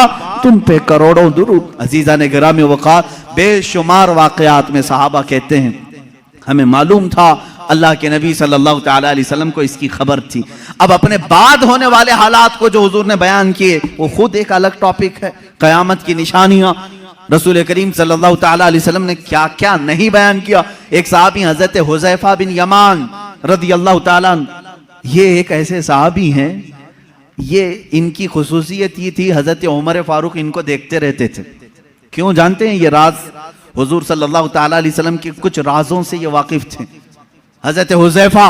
तुम पे करोड़ों दुरूद। अजीजा ने गिरामी वक़ार, बेशुमार वाक़यात में सहाबा कहते हैं हमें मालूम था अल्लाह के नबी सल्लल्लाहु ताला अलैहि वसल्लम को इसकी खबर थी। अब अपने बाद होने वाले हालात को जो हुजूर ने बयान किए वो खुद एक अलग टॉपिक है। क़यामत की निशानियां, रसूल करीम सल्लल्लाहु ताला अलैहि वसल्लम ने क्या क्या नहीं बयान किया। एक सहाबी हजरत हुज़ैफा बिन यमान रज़ी अल्लाह ताला, ये एक ऐसे सहाबी हैं, ये इनकी खुसूसियत ये थी हजरत उमर फारूक इनको देखते रहते थे। क्यों जानते हैं? ये राज हुजूर सल्लल्लाहु ताला अलैहि वसल्लम के कुछ राजों से ये वाकिफ थे। हजरत हुज़ैफा,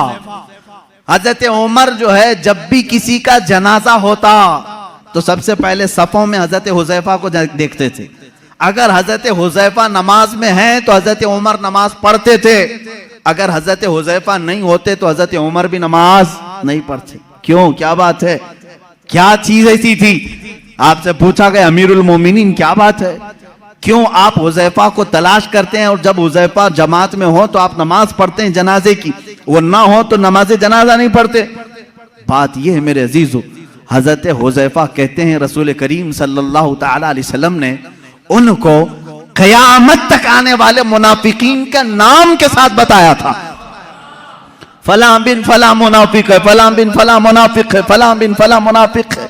हजरत उमर जो है जब भी किसी का जनाजा होता तो सबसे पहले सफों में हजरत हुज़ैफा को देखते थे। अगर हजरत हुज़ैफा नमाज में हैं तो हजरत उमर नमाज पढ़ते थे, अगर हजरत हुज़ैफा नहीं होते तो हजरत उमर भी नमाज नहीं पढ़ते। क्यों? क्या बात है? क्या चीज ऐसी थी? आपसे पूछा गया अमीरुल मोमिनीन क्या बात है, क्यों आप हुज़ैफा को तलाश करते हैं और जब हुज़ैफा जमात में हो तो आप नमाज पढ़ते हैं जनाजे की, वो ना हो तो नमाज जनाजा नहीं पढ़ते। बात यह है मेरे अजीजों, हजरत हुज़ैफा कहते हैं रसूल करीम सल्लल्लाहु ताला अलैहि वसल्लम ने उनको क़यामत तक आने वाले मुनाफिकीन का नाम के साथ बताया था। फलां बिन फलां मुनाफिक है, फलां बिन फलां मुनाफिक है, फलां बिन फलां मुनाफिक है।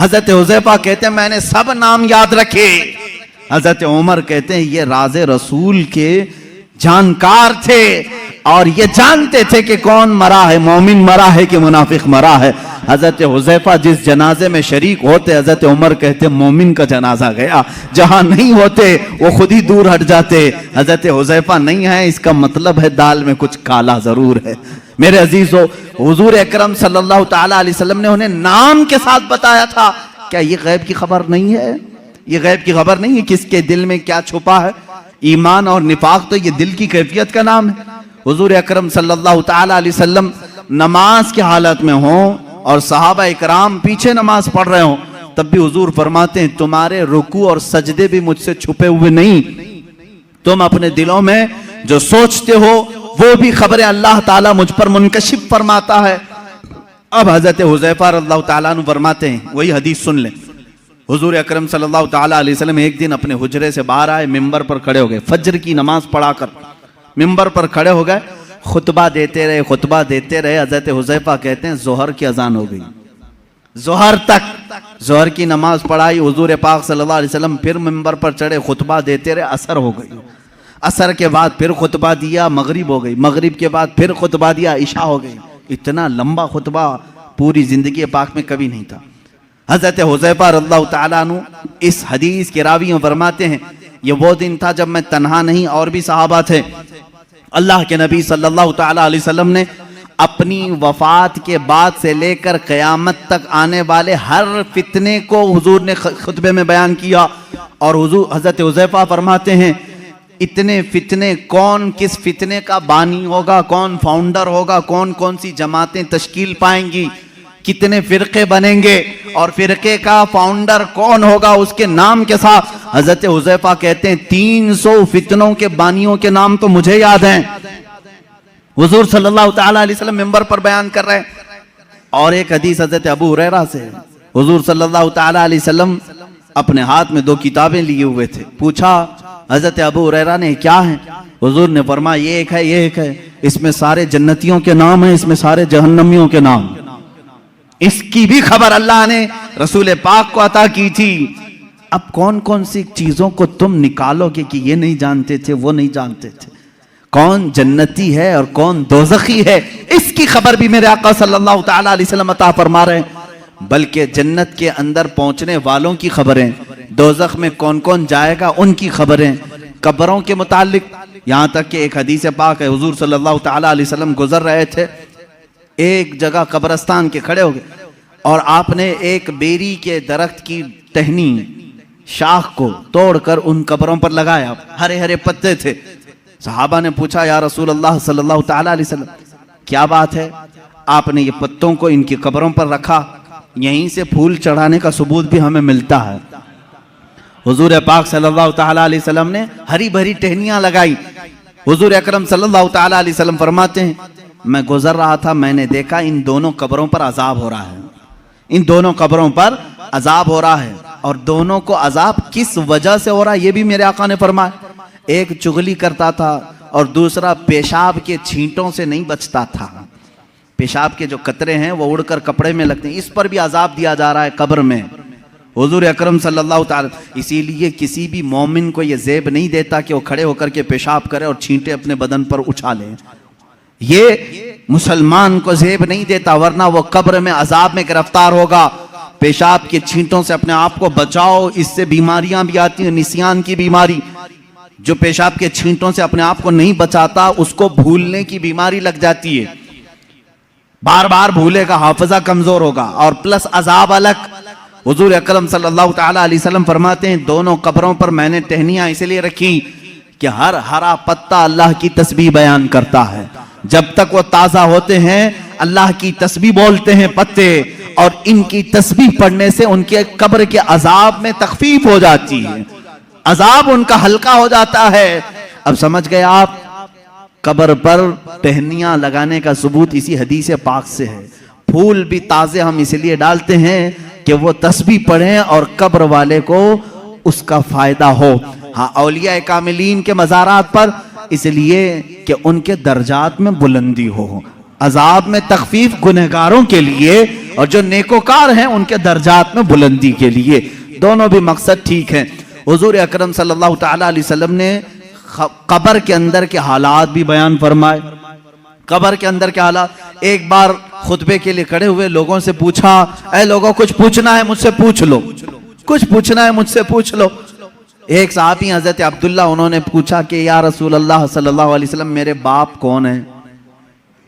हजरत हुज़ैफा कहते हैं मैंने सब नाम याद रखे। हजरत उमर कहते हैं ये राज़े रसूल के जानकार थे और ये जानते थे कि कौन मरा है, मोमिन मरा है कि मुनाफिक मरा है। हजरत हुज़ैफा जिस जनाजे में शरीक होते, हजरत उमर कहते मोमिन का जनाजा गया, जहां नहीं होते वो खुद ही दूर हट जाते। हजरत हुज़ैफा नहीं है इसका मतलब है दाल में कुछ काला जरूर है। मेरे अजीजों, हुजूर अकरम सल्लल्लाहु ताला अलैहि वसल्लम ने उन्हें नाम के साथ बताया था। क्या ये गैब की खबर नहीं है? ये गैब की खबर नहीं है किसके दिल में क्या छुपा है। ईमान और निफाक तो ये दिल की कैफियत का नाम है। हुजूर अकरम सल्लल्लाहु ताला अलैहि वसल्लम नमाज की हालत में हो और सहाबा इकराम पीछे नमाज पढ़ रहे हो, तब भी हुजूर फरमाते हैं तुम्हारे रुकू और सजदे भी मुझसे छुपे हुए नहीं, तुम अपने दिलों में जो सोचते हो वो भी खबरें अल्लाह ताला मुझ पर मुनकशिफ फरमाता है। अब हजरत हुज़ैफा रज़ियल्लाहु ताला अन्हु फरमाते हैं, वही हदीस सुन लें। हुजूर अकरम सल्लल्लाहु ताला अलैहि वसल्लम एक दिन अपने हुजरे से बाहर आए, मिंबर पर खड़े हो गए, फज्र की नमाज पढ़ाकर मिंबर पर खड़े हो गए, खुतबा देते रहे, खुतबा देते रहे। हजरत हुज़ैफा कहते हैं जोहर की अजान हो गई, जोहर तक जोहर की नमाज पढ़ाई। हुजूर पाक सल्लल्लाहु अलैहि वसल्लम फिर मिंबर पर चढ़े, खुतबा देते रहे, असर हो गई। असर के बाद फिर खुतबा दिया, मगरिब हो गई। मगरिब के बाद फिर खुतबा दिया, इशा हो गई। इतना लंबा खुतबा पूरी जिंदगी पाक में कभी नहीं था। हजरत हुज़ैफा रज़ियल्लाहु ताला अन्हु इस हदीस के रावी फरमाते हैं ये वो दिन था जब मैं तन्हा नहीं और भी सहाबा थे। अल्लाह के नबी सल्लल्लाहु ताला अलैहि वसल्लम ने अपनी वफात के बाद से लेकर क़यामत तक आने वाले हर फितने को हुजूर ने खुतबे में बयान किया। और हुजूर हज़रत हुज़ैफा फरमाते हैं, इतने फितने, कौन किस फितने का बानी होगा, कौन फाउंडर होगा, कौन कौन सी जमातें तश्कील पाएंगी, कितने फिरके बनेंगे और फिरके का फाउंडर कौन होगा, उसके नाम के साथ हज़रत हुज़ैफा कहते हैं 300 फितनों के बानियों के नाम तो मुझे याद हैं। हुजूर सल्लल्लाहु ताला अलैहि वसल्लम मिंबर पर बयान कर रहे हैं। और एक हदीस हज़रत अबू हुरैरा से, हुजूर सल्लल्लाहु ताला अलैहि वसल्लम अपने हाथ में 2 किताबें लिए हुए थे। पूछा हज़रत अबू हुरैरा ने, क्या है? हुजूर ने फरमाया, ये एक है, ये एक है, इसमें सारे जन्नतियों के नाम हैं, इसमें सारे जहन्नमियों के नाम। इसकी भी खबर अल्लाह ने रसूल पाक को अता की थी। अब कौन कौन सी चीजों को तुम निकालोगे कि ये नहीं जानते थे, वो नहीं जानते थे, कौन जन्नती है और कौन दोज़खी है, इसकी खबर भी मेरे आका सल्लल्लाहु ताला अलैहि वसल्लम अता फरमा रहे हैं। बल्कि जन्नत के अंदर पहुंचने वालों की खबरें, दोज़ख में कौन कौन जाएगा उनकी खबरें, कब्रों के मुतालिक, यहाँ तक कि एक हदीस पाक है, हुजूर सल्लल्लाहु ताला अलैहि वसल्लम गुजर रहे थे, एक जगह कब्रस्तान के खड़े हो गए और आपने एक बेरी के दरख्त की टहनी, शाख को तोड़कर उन कब्रों पर लगाया। हरे हरे पत्ते थे। सहाबा ने पूछा, या रसूल अल्लाह सल्लल्लाहु ताला अलैहि वसल्लम, क्या बात है? आपने ये पत्तों को इनकी कब्रों पर रखा, यहीं से फूल चढ़ाने का सबूत भी हमें मिलता है। हुजूर पाक सल्लल्लाहु ताला अलैहि वसल्लम ने हरी भरी टहनियां लगाई। हुजूर अकरम सल्लल्लाहु ताला अलैहि वसल्लम फरमाते हैं, मैं गुजर रहा था, मैंने देखा इन दोनों कब्रों पर अजाब हो रहा है, इन दोनों कब्रों पर अजाब हो रहा है। और दोनों को अजाब किस वजह से हो रहा है ये भी मेरे आका ने फरमाया। एक चुगली करता था और दूसरा पेशाब के छींटों से नहीं बचता था। पेशाब के जो कतरे हैं वो उड़कर कपड़े में लगते हैं, इस पर भी अजाब दिया जा रहा है कब्र में। हुजूर अकरम सल्लल्लाहु ताला, इसीलिए किसी भी मोमिन को ये ज़ेब नहीं देता कि वो खड़े होकर के पेशाब करे और छींटे अपने बदन पर उछाले। ये मुसलमान को ज़ेब नहीं देता, वरना वो कब्र में अजाब में गिरफ्तार होगा। पेशाब के छींटों से अपने आप को बचाओ, इससे बीमारियां भी आती हैं, निसियान की बीमारी। जो पेशाब के छींटों से अपने आप को नहीं बचाता उसको भूलने की बीमारी लग जाती है, बार बार भूलेगा, हाफिजा कमजोर होगा और प्लस अजाब अलग। हुजूर अकरम सल्लल्लाहु ताला अलैहि वसल्लम फरमाते हैं, दोनों कब्रों पर मैंने टहनियां इसलिए रखी कि हर हरा पत्ता अल्लाह की तस्बीह बयान करता है। जब तक वो ताजा होते हैं अल्लाह की तस्बीह बोलते हैं पत्ते, और इनकी तस्बीह पढ़ने से उनके कब्र के अजाब में तखफीफ हो जाती है, अजाब उनका हल्का हो जाता है। अब समझ गए आप, कब्र पर टहनियां लगाने का सबूत इसी हदीस पाक से है। फूल भी ताजे हम इसलिए डालते हैं कि वो तस्बीह पढ़ें और कब्र वाले को उसका फायदा हो। हाँ, औलिया कामिलीन के मज़ारात पर इसलिए कि उनके दर्जात में बुलंदी हो, अजाब में तखफीफ गुनहगारों के लिए, और जो नेकोकार हैं उनके दर्जात में बुलंदी के लिए। दोनों भी मकसद ठीक हैं। हुजूर अकरम सल्लल्लाहु ताला अलैहि वसल्लम ने कब्र के अंदर के हालात भी बयान फरमाए। कब्र के अंदर के हालात, एक बार खुतबे के लिए खड़े हुए लोगों से पूछा, ऐ लोगों, कुछ पूछना है मुझसे पूछ लो, कुछ पूछना है मुझसे पूछ लो। एक साहबी हजरत अब्दुल्ला, उन्होंने पूछा कि या रसूल अल्लाह सल्लल्लाहु अलैहि वसल्लम, मेरे बाप कौन है,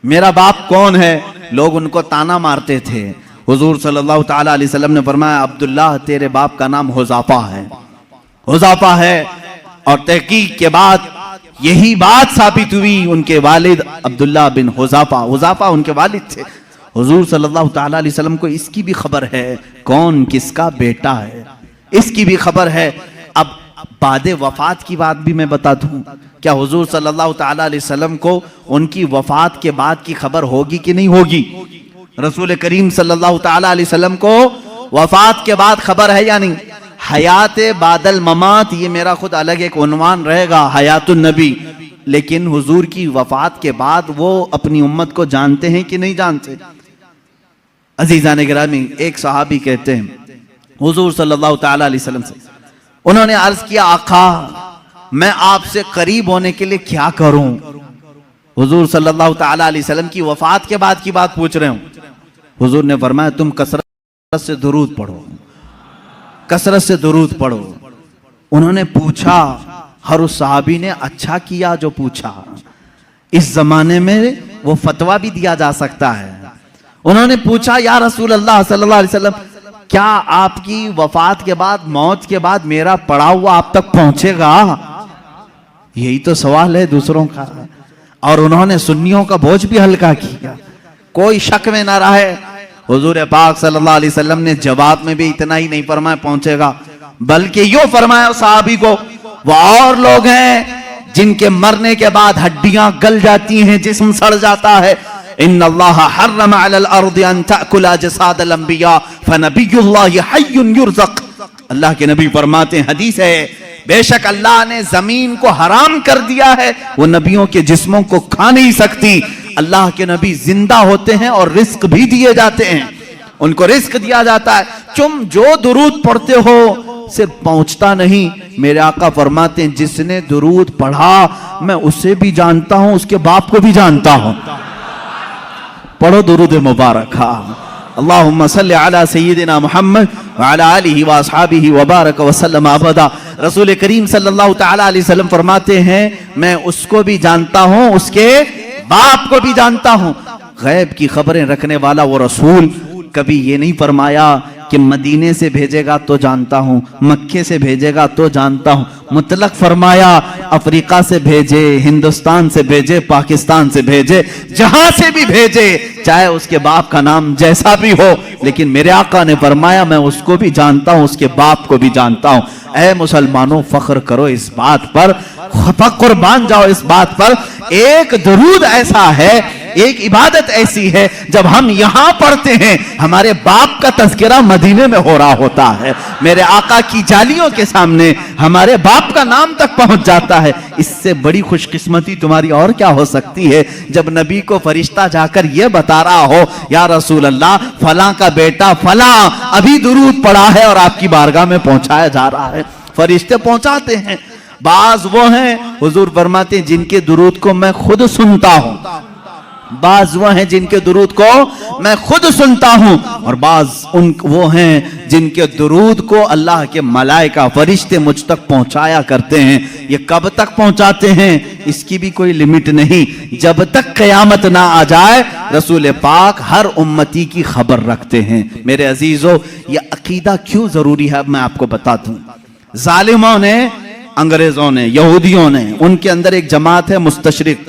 मेरा बाप कौन है? लोग उनको ताना मारते थे। हुजूर सल्लल्लाहु ताला अलैहि वसल्लम ने फरमाया, अब्दुल्ला, तेरे बाप का नाम हुज़ाफा है, हुज़ाफा है। और तहकीक के बाद यही बात साबित हुई, उनके वालिद अब्दुल्ला बिन हुज़ाफा, हुज़ाफा उनके वालिद थे। हुजूर सल्लल्लाहु ताला अलैहि वसल्लम को इसकी भी खबर है कौन किसका बेटा है, इसकी भी खबर है। अब बाद वफात की बात भी मैं बता दूं, क्या हुजूर सल्लल्लाहु ताला अलैहि वसल्लम को उनकी वफात के बाद की खबर होगी कि नहीं होगी? रसूल करीम सल्लल्लाहु ताला अलैहि वसल्लम को वफात के बाद खबर है या नहीं? हयात बादल ममात, ये मेरा खुद अलग एक उन्वान रहेगा, हयातुन नबी। लेकिन हुजूर की वफात के बाद वो अपनी उम्मत को जानते हैं कि नहीं जानते? अजीज़ान गिरामी, एक सहाबी कहते हैं हुजूर सल्लल्लाहु ताला अलैहि वसल्लम से, उन्होंने अर्ज किया, आका मैं आपसे करीब होने के लिए क्या करूं? हुजूर सल्लल्लाहु ताला अलैहि वसल्लम की वफात के बाद की बात पूछ रहे हूं। हुजूर ने फरमाया, तुम कसरत से दुरूद पढ़ो, कसरत से दुरूद पढ़ो। उन्होंने पूछा, हर उस सहाबी ने अच्छा किया जो पूछा। इस जमाने में वो फतवा भी दिया जा सकता है। उन्होंने पूछा, या रसूल अल्लाह सल्लल्लाहु अलैहि वसल्लम, क्या आपकी वफात के बाद, मौत के बाद मेरा पड़ा हुआ आप तक पहुंचेगा? यही तो सवाल है दूसरों का। और उन्होंने सुन्नियों का बोझ भी हल्का किया, कोई शक में ना रहे। हुजूर पाक सल्लल्लाहु अलैहि वसल्लम ने जवाब में भी इतना ही नहीं फरमाया पहुंचेगा, बल्कि यूं फरमाया सहाबी को, वो और लोग हैं जिनके मरने के बाद हड्डियां गल जाती हैं, जिस्म सड़ जाता है। इन्नल्लाह हर्रम अलल अर्दि अन तअकुल अजसादल अंबिया फनबियुल्लाहि हय्युन युरज़क़। अल्लाह के नबी फरमाते हैं, हदीस है, बेशक अल्लाह ने जमीन को हराम कर दिया है, वो नबियों के जिस्मों को खा नहीं सकती। अल्लाह के नबी जिंदा होते हैं और रिस्क भी दिए जाते हैं, उनको रिस्क दिया जाता है। तुम जो दुरूद पढ़ते हो सिर्फ पहुंचता नहीं। मेरे आका फरमाते हैं, जिसने दुरूद पढ़ा मैं उसे भी जानता हूं, उसके बाप को भी जानता हूं। पढ़ो दुरूद मुबारक। अल्लाहुम्मा सल्लि अला सय्यिदिना मुहम्मद व अला आलिहि व अस्हाबिहि व बारक व सल्लम अबदा। रसूल करीम सल्लल्लाहु तआला अलैहि वसल्लम फरमाते हैं, मैं उसको भी जानता हूं, उसके बाप को भी जानता हूं। गैब की खबरें रखने वाला वो रसूल कभी ये नहीं फरमाया कि मदीने से भेजेगा तो जानता हूं, मक्के से भेजेगा तो जानता हूं। मुतलक फरमाया, अफ्रीका से भेजे, हिंदुस्तान से भेजे, पाकिस्तान से भेजे, जहां से भी भेजे, चाहे उसके बाप का नाम जैसा भी हो, लेकिन मेरे आका ने फरमाया मैं उसको भी जानता हूं, उसके बाप को भी जानता हूं। ऐ मुसलमानों, फख्र करो इस बात पर, कुर्बान जाओ इस बात पर। एक दुरूद ऐसा है, एक इबादत ऐसी है, जब हम यहां पढ़ते हैं हमारे बाप का तज़किरा मदीने में हो रहा होता है। मेरे आका की जालियों के सामने हमारे बाप का नाम तक पहुंच जाता है। इससे बड़ी खुशकिस्मती तुम्हारी और क्या हो सकती है, जब नबी को फरिश्ता जाकर यह बता रहा हो, या रसूल अल्लाह, फलां का बेटा फलां अभी दुरूद पढ़ा है और आपकी बारगाह में पहुंचाया जा रहा है। फरिश्ते पहुंचाते हैं। बाज वो हैं, हुजूर फरमाते हैं, जिनके दुरूद को मैं खुद सुनता हूं। बाज वो हैं जिनके दुरूद को मैं खुद सुनता हूं, और बाज वो हैं जिनके दुरूद को अल्लाह के मलाइका फरिश्ते मुझ तक पहुंचाया करते हैं। ये कब तक पहुंचाते हैं इसकी भी कोई लिमिट नहीं। जब तक क़यामत ना आ जाए रसूल पाक हर उम्मती की खबर रखते हैं। मेरे अजीजों, ये अकीदा क्यों जरूरी है मैं आपको बता दूं। जालिमों ने, अंग्रेजों ने, यहूदियों ने, उनके अंदर एक जमात है मुस्तशरिक,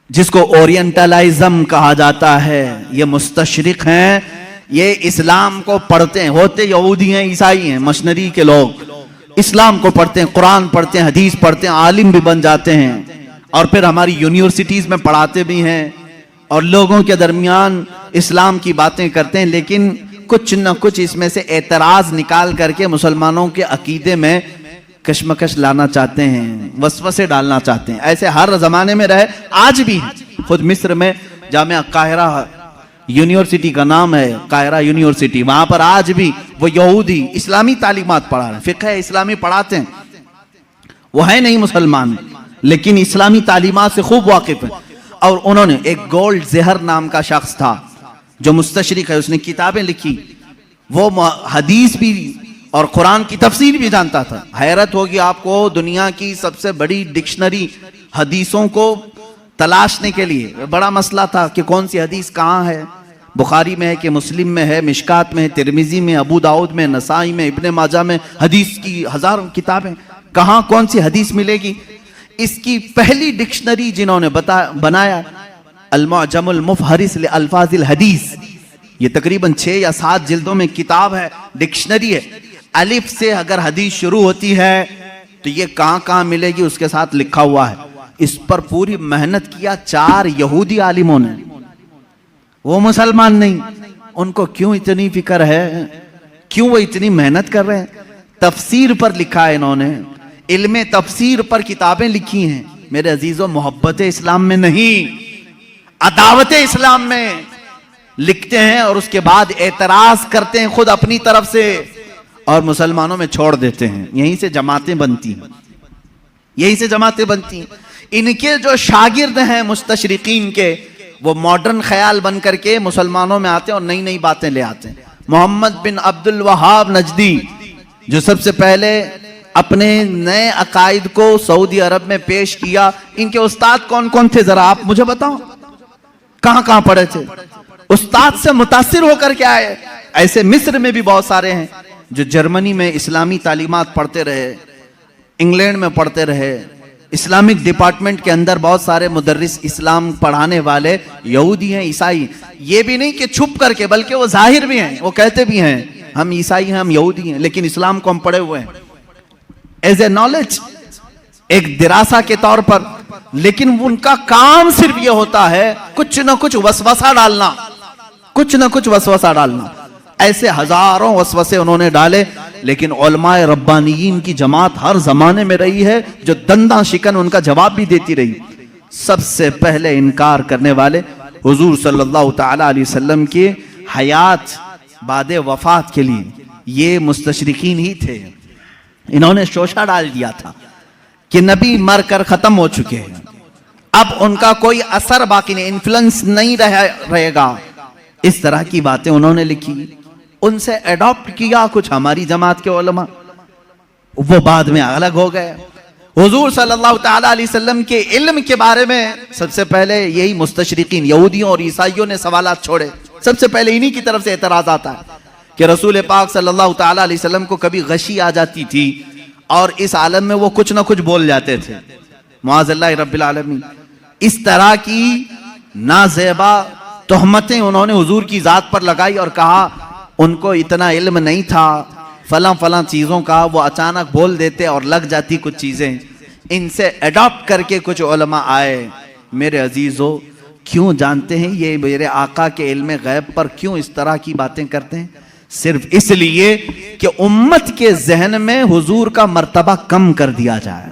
जिसको ओरिएंटलिज्म कहा जाता है। ये मुस्तशरिक हैं, ये इस्लाम को पढ़ते हैं, होते यहूदी हैं, ईसाई हैं, मशनरी के लोग इस्लाम को पढ़ते हैं, कुरान पढ़ते हैं, हदीस पढ़ते हैं, आलिम भी बन जाते हैं, और फिर हमारी यूनिवर्सिटीज में पढ़ाते भी हैं, और लोगों के दरमियान इस्लाम की बातें करते हैं। लेकिन कुछ न कुछ इसमें से एतराज निकाल करके मुसलमानों के अकीदे में कशमकश लाना चाहते हैं, वसवसे डालना चाहते हैं। ऐसे हर जमाने में रहे, आज भी है। खुद मिस्र में जामिया काहिरा यूनिवर्सिटी का नाम है, काहिरा यूनिवर्सिटी, वहां पर आज भी वो यहूदी इस्लामी तालीमात पढ़ा रहे हैं, फिक़ह इस्लामी पढ़ाते हैं। वो है नहीं मुसलमान, लेकिन इस्लामी तालीमात से खूब वाकिफ है। और उन्होंने, एक गोल्ड ज़हर नाम का शख्स था जो मुस्तशरिक है, उसने किताबें लिखी, वो हदीस भी और कुरान की तफसीर भी जानता था। हैरत होगी आपको, दुनिया की सबसे बड़ी डिक्शनरी हदीसों को तलाशने के लिए बड़ा मसला था कि कौन सी हदीस कहाँ है, बुखारी में है कि मुस्लिम में है, मिशकात में है, तिरमिजी में, अबू दाऊद में, नसाई में, इब्ने माजा में, हदीस की हजारों किताबें, कहाँ कौन सी हदीस मिलेगी। इसकी पहली डिक्शनरी जिन्होंने बनाया, अल-मुअजमुल मुफहरिस li अल्फाजिल हदीस, ये तकरीबन 6 या 7 जिल्दों में किताब है, डिक्शनरी है। अलिफ से अगर हदीस शुरू होती है तो ये कहाँ कहाँ मिलेगी उसके साथ लिखा हुआ है। इस पर पूरी मेहनत किया 4 यहूदी आलिमों ने, वो मुसलमान नहीं। उनको क्यों इतनी फिक्र है, क्यों वो इतनी मेहनत कर रहे हैं? तफसीर पर लिखा है इन्होंने, इल्मे तफसीर पर किताबें लिखी हैं। मेरे अजीजों, मोहब्बत इस्लाम में नहीं, अदावत इस्लाम में लिखते हैं और उसके बाद एतराज करते हैं खुद अपनी तरफ से और मुसलमानों में छोड़ देते हैं। यहीं से जमातें बनती हैं, यहीं से जमातें बनती हैं। इनके जो शागिर्द हैं मुस्तशरिकीन के, वो मॉडर्न ख्याल बन करके मुसलमानों में आते हैं और नई नई बातें ले आते हैं। मोहम्मद बिन अब्दुल वहाब नजदी, जो सबसे पहले अपने नए अकायद को सऊदी अरब में पेश किया, इनके उस्ताद कौन कौन थे जरा आप मुझे बताओ, कहां कहां पढ़े थे, उस्ताद से मुतासिर होकर के आए। ऐसे मिस्र में भी बहुत सारे हैं जो जर्मनी में इस्लामी तालीमात पढ़ते रहे, इंग्लैंड में पढ़ते रहे, इस्लामिक डिपार्टमेंट के अंदर बहुत सारे मुदर्रिस इस्लाम पढ़ाने वाले यहूदी हैं, ईसाई। ये भी नहीं कि छुप करके, बल्कि वो जाहिर भी हैं, वो कहते भी हैं हम ईसाई हैं, हम यहूदी हैं, लेकिन इस्लाम को हम पढ़े हुए हैं एज ए नॉलेज, एक दिरासा के तौर पर। लेकिन उनका काम सिर्फ ये होता है कुछ ना कुछ वसवसा डालना, कुछ ना कुछ वसवसा डालना। ऐसे हजारों वसवसे उन्होंने डाले, लेकिन उलमाए रब्बानियीन की जमात हर जमाने में रही है जो दंदा शिकन उनका जवाब भी देती रही। सबसे पहले इनकार करने वाले हुजूर सल्लल्लाहु ताला अलैहि वसल्लम के हयात बाद वफात के लिए ये मुस्तशरिकीन ही थे। इन्होंने शोशा डाल दिया था कि नबी मर कर खत्म हो चुके हैं, अब उनका कोई असर बाकी नहीं, इन्फ्लुएंस नहीं रहेगा। इस तरह की बातें उन्होंने लिखी, उनसे एडॉप्ट किया कुछ हमारी जमात के उलमा, वो बाद में अलग हो गए। हुजूर सल्लल्लाहु ताला अलैहि वसल्लम के इल्म के बारे में सबसे पहले यही मुस्तशरिकीन यहूदियों और ईसाइयों ने सवालात छोड़े। सबसे पहले इन्हीं की तरफ से एतराज आता है कि रसूल पाक सल्लल्लाहु ताला अलैहि वसल्लम को कभी गशी आ जाती थी और इस आलम में वो कुछ ना कुछ बोल जाते थे, मुआज़ल्लाह रब्बिल आलमीन। इस तरह की नाज़ेबा तोहमतें उन्होंने हुजूर की जात पर लगाई और कहा उनको इतना इल्म नहीं था फलां फलां चीज़ों का, वो अचानक बोल देते और लग जाती कुछ चीज़ें। इनसे अडॉप्ट करके कुछ उलमा आए। मेरे अजीज़ों, क्यों जानते हैं ये मेरे आका के इल्म गैब पर क्यों इस तरह की बातें करते हैं? सिर्फ इसलिए कि उम्मत के जहन में हुजूर का मर्तबा कम कर दिया जाए।